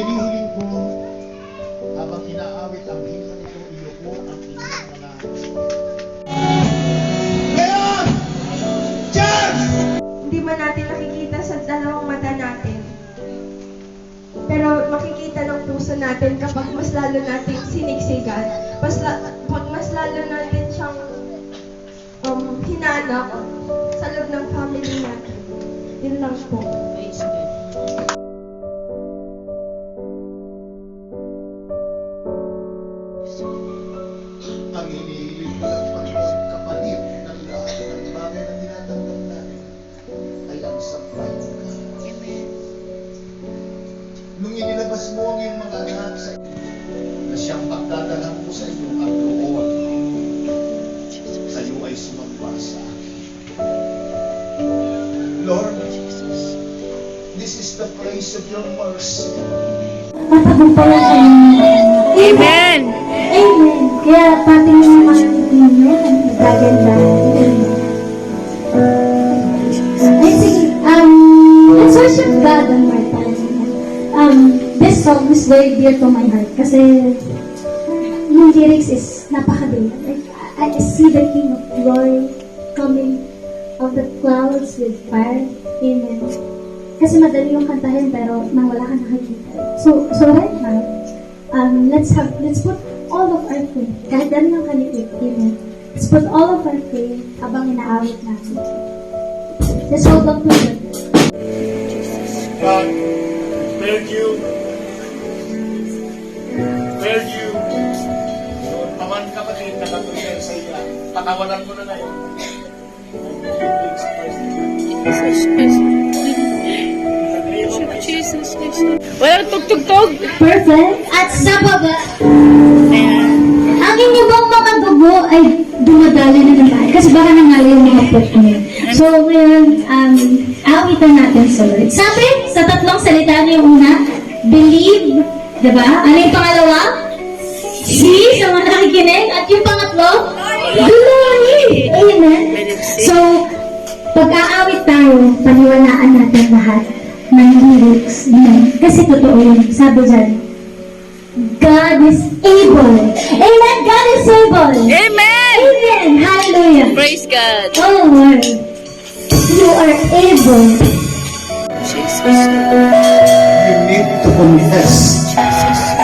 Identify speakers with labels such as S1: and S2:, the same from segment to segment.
S1: hinihiling ko habang inaawit ang himno ito, iyo po ang inyong mga ngayon! Church!
S2: Hindi man natin nakikita sa dalawang mata natin, pero makikita ng puso natin kapag mas lalo natin siniksikan, pag mas lalo natin siyang hinanak sa loob ng family natin. Yun lang po.
S1: Ang hinihiling ko lang Panginoon, kapalit ng lahat ng bagay na tinatanggap natin ay ang sampay ka. Nung inilabas mo ang iyong mga anak sa na siyang pagdadalang mo sa iyong at doon, kayo ay sumagpa sa akin. Lord, this is the place of your mercy.
S3: Matagumpayan kayo.
S4: Amen!
S3: Amen. Kaya pati yung mga ninyo, nagaganda. Ay, sige, let's worship God one more time. This song is very dear to my heart kasi yung lyrics is napakaganda. Like, I see the King of Glory coming of the clouds with fire. Amen. Kasi madali yung kantahin pero nang wala ka nakikita. So right now, let's put all of our faith, kahit ano yung kalikit, amen. Let's put all of our faith habang inaawit natin. Let's hold up to God.
S1: God, thank you. Thank you. Paman kapatid na katuloy sa iya. Pakawalan ko na na yun.
S4: Jesus, Jesus. Walang tugtog-tog.
S3: Perfect. At sa baba, ang inyong mga dugo ay dumadali na naman. Kasi baka nangali yung mga pot niyo. So, ngayon, awitan natin sa Lord. Sabi, sa tatlong salita na yung una, believe, diba? Ano yung pangalawa? See, sa mga nakikinig. At yung pangatlo, glory. Amen. So, pag-aawit tayo, paniwalaan natin lahat ng lyrics. Kasi totoo yun. Sabi dyan, God is able. Amen. God is able.
S4: Amen!
S3: Amen. Hallelujah.
S4: Praise God.
S3: Oh Lord, you are able.
S4: Jesus.
S1: You need to confess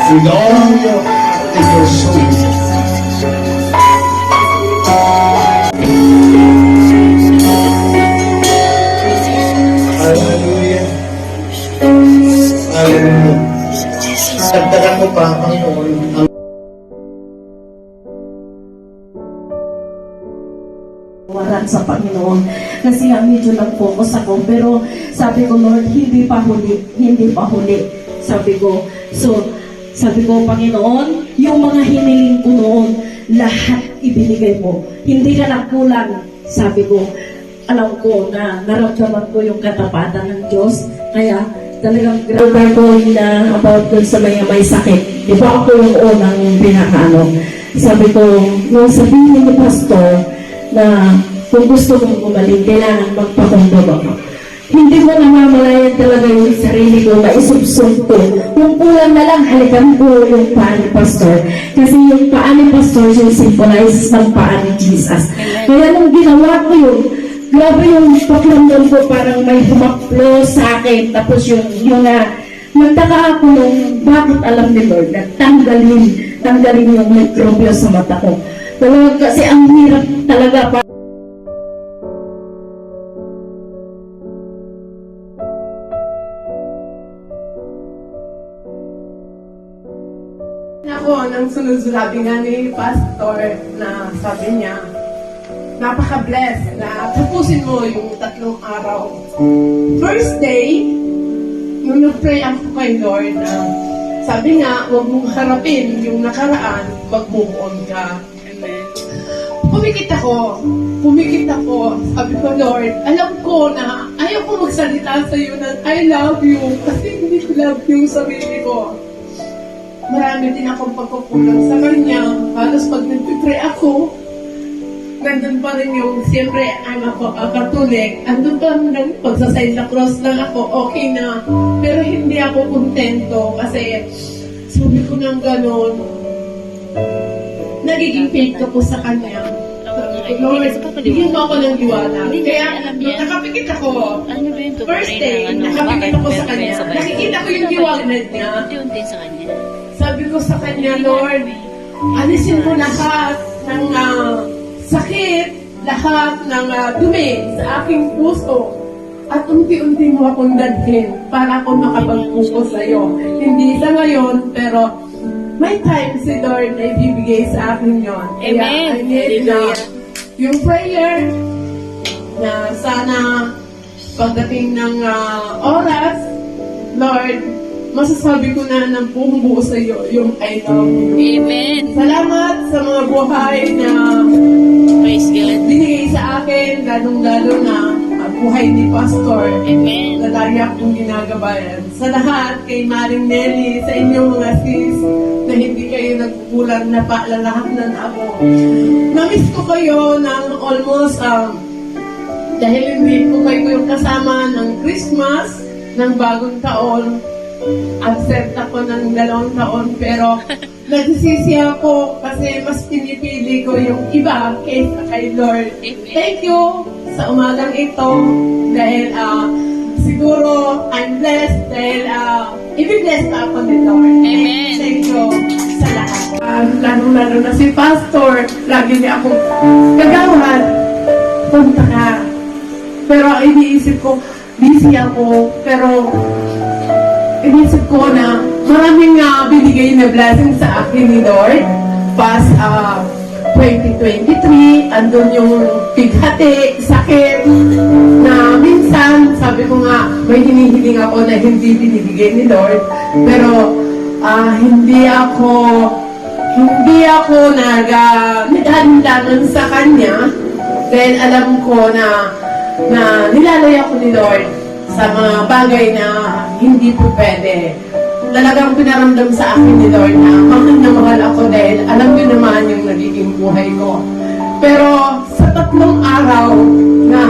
S1: with all your heart and your soul. Hallelujah. Hallelujah. Dagdagan mo pa, Panginoon, ang
S5: waran sa Panginoon. Kasi nga medyo nag-focus ako. Pero sabi ko, Lord, hindi pa huli. Hindi pa huli. Sabi ko, Panginoon, yung mga hiniling ko noon, lahat ibinigay mo. Hindi ka nagkulang. Sabi ko, alam ko na naramdaman ko yung katapatan ng Diyos. Kaya talagang grabe ko na about dun sa may sakit. Di ba ako yung unang pinakaano? Sabi ko, yung sabihin ni Pastor na kung gusto mong gumaling, kailangan magpakumbaba ka. Hindi mo namamalayan talaga yung sarili ko, maisubsub ko. Yung kulang na lang, halikan ko yung paa ni Pastor. Kasi yung paa ni Pastor yung symbolize ng paa ni Jesus. Kaya nung ginawa ko yun, grabe yung pakiramdam ko, parang may humaplo sa akin. Tapos yung nagtaka ako nung bakit alam ni Lord na tanggalin yung mikrobyo sa mata ko. Talaga kasi ang hirap talaga pa.
S6: Ako, nang sunod-sabi nga ni Pastor na sabi niya, napaka-bless na tapusin mo yung 3 araw. First day, nung nag-pray ako kay Lord na sabi nga, huwag mong harapin yung nakaraan, mag-move on ka. Pumikit ako. Sabi ko, Lord, alam ko na ayaw ko magsalita sa iyo na I love you kasi hindi ko love yung sarili ko. Marami din akong pagkukulang sa kanya. Halos pag nag-pray ako, nandun pa rin yung, siyempre, I'm a Catholic, andun pa rin, pag sa Santa Cruz lang ako, okay na. Pero hindi ako kontento kasi sabi ko nang gano'n, nagiging fake ko sa kanya. Lord, bigyan mo ako ng diwala. Kaya, nung nakapikit ako,
S4: Ano ba yung
S6: first day, nakapikit ako sa kanya, nakikita ko yung diwala niya.
S4: Unti-unti sa kanya.
S6: Sabi ko sa kanya, Lord, alisin mo lahat ng sakit, lahat ng dumi sa aking puso. At unti-unti mo akong dalhin para ako makapagpuso sa iyo. Hindi sa ngayon, pero may time si Lord na ibibigay sa akin yon. Kaya I need na yung prayer na sana pagdating ng oras, Lord, masasabi ko na ng buong buo sa iyo yung I love you.
S4: Amen.
S6: Salamat sa mga buhay na
S4: Praise God.
S6: binigay sa akin, lalong-lalo na buhay ni Pastor.
S4: Amen.
S6: Na lagi akong ginagabayan. Sa lahat, kay Maring Nelly, sa inyong mga sis, na hindi kayo nagkukulang na paalalahanan ako. Namiss ko kayo ng almost, dahil hindi ko kayo kasama ng Christmas, ng bagong taon, absent ako ng 2 taon, pero nagsisisi ako kasi mas pinipili ko yung iba kaysa kay Lord.
S4: Amen.
S6: Thank you sa umagang ito dahil siguro I'm blessed dahil i-bless na ako ni Lord.
S4: Amen.
S6: Thank you sa lahat. Lalo-lalo na si Pastor, lagi niya akong kagawan, punta ka. Pero iniisip ko, busy ako, pero inisip ko na maraming binigay na blessing sa akin ni Lord. Past 2023, andun yung pighati, sakit, na minsan, sabi ko nga, may hinihiling ako na hindi binibigay ni Lord. Pero hindi ako naghahandanan sa Kanya dahil alam ko na nilalay ako ni Lord sa mga bagay na hindi po pwede. Talagang pinaramdam sa akin ni Lord na mahal na mahal ako dahil alam niyo naman yung nagiging buhay ko. Pero sa 3 araw na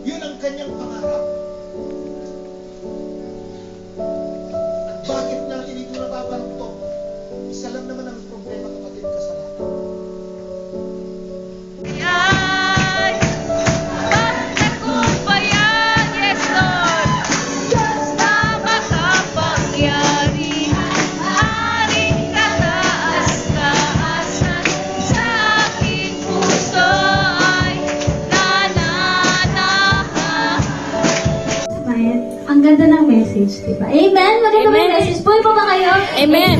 S1: Yun ang kanyang pangarap. At bakit natin ito nababanto? Isa lang naman ang problema, kapatid, kasalanan.
S4: Yes, Lord. Diyos na makapangyarihan, aring kataas-taasan, sa aking puso ay nananahan.
S3: Ang ganda ng message, di ba? Amen? Maganda ba yung
S4: Amen.
S3: message? Buhay pa ba kayo?
S4: Amen.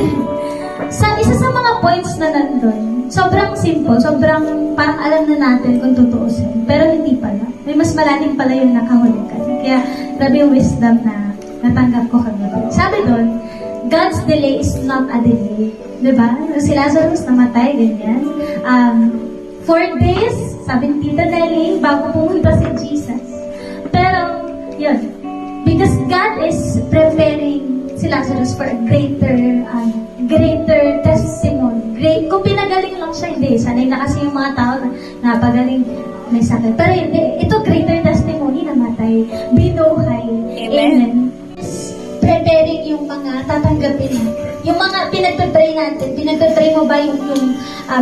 S3: Isa sa mga points na nandun, sobrang simple, sobrang parang alam na natin kung tutuusin. Pero hindi pala. May mas malalim pala yung nakahulikan. Kaya, grabe yung wisdom na natanggap ko kagabi. Sabi doon, God's delay is not a delay. Diba? Si Lazarus namatay, ganyan. 4 days, sabi ni Tita Nelly, bago pumunta si Jesus. Pero, yun. Because God is preparing si Lazarus for a greater testimony. Kung pinagaling lang siya, hindi. Sanay na kasi yung mga tao na napagaling may sakit. Pero hindi. Ito greater testimony, namatay, binuhay.
S4: Amen.
S3: Preparing yung mga tatanggapin natin. yung mga pinagpipray natin, pinagpipray mo ba yung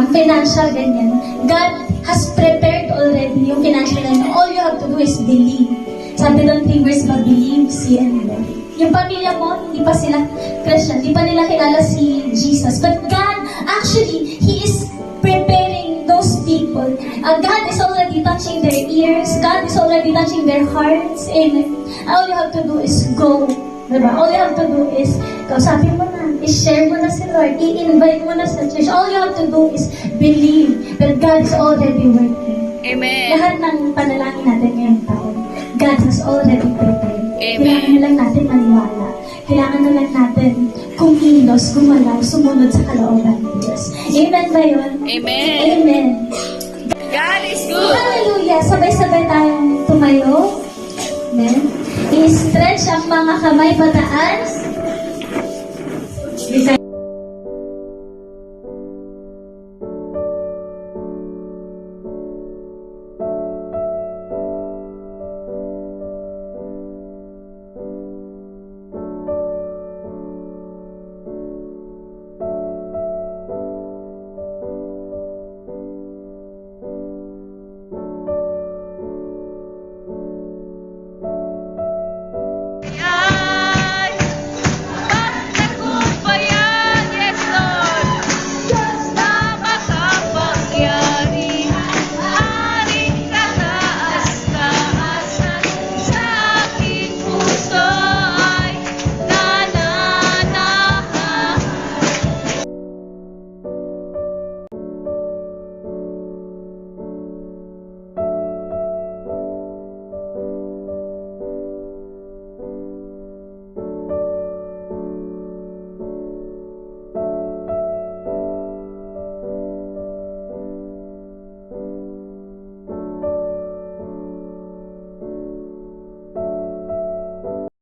S3: financial ganyan? God has prepared already yung financial ganyan. All you have to do is believe. Sabi doon, 3 words ba? Believe, see, and know. Yung pamilya mo, hindi pa sila Christian, hindi pa nila kilala si Jesus. But God, actually, He is preparing those people. God is already touching their ears. God is already touching their hearts. Amen. All you have to do is go. Diba? All you have to do is, kausapin mo na, i-share mo na si Lord, i-invite mo na sa church. All you have to do is believe that God is already working.
S4: Amen.
S3: Lahat ng panalangin natin ngayong taon, God has already prepared.
S4: Amen.
S3: Kailangan na lang natin maniwala. Kailangan na lang natin kumilos, gumalaw, sumunod sa kalooban ng Diyos. Amen ba yun?
S4: Amen.
S3: Amen.
S4: God is good.
S3: Hallelujah! Sabay-sabay tayong tumayo. Amen. I-stretch ang mga kamay pataas.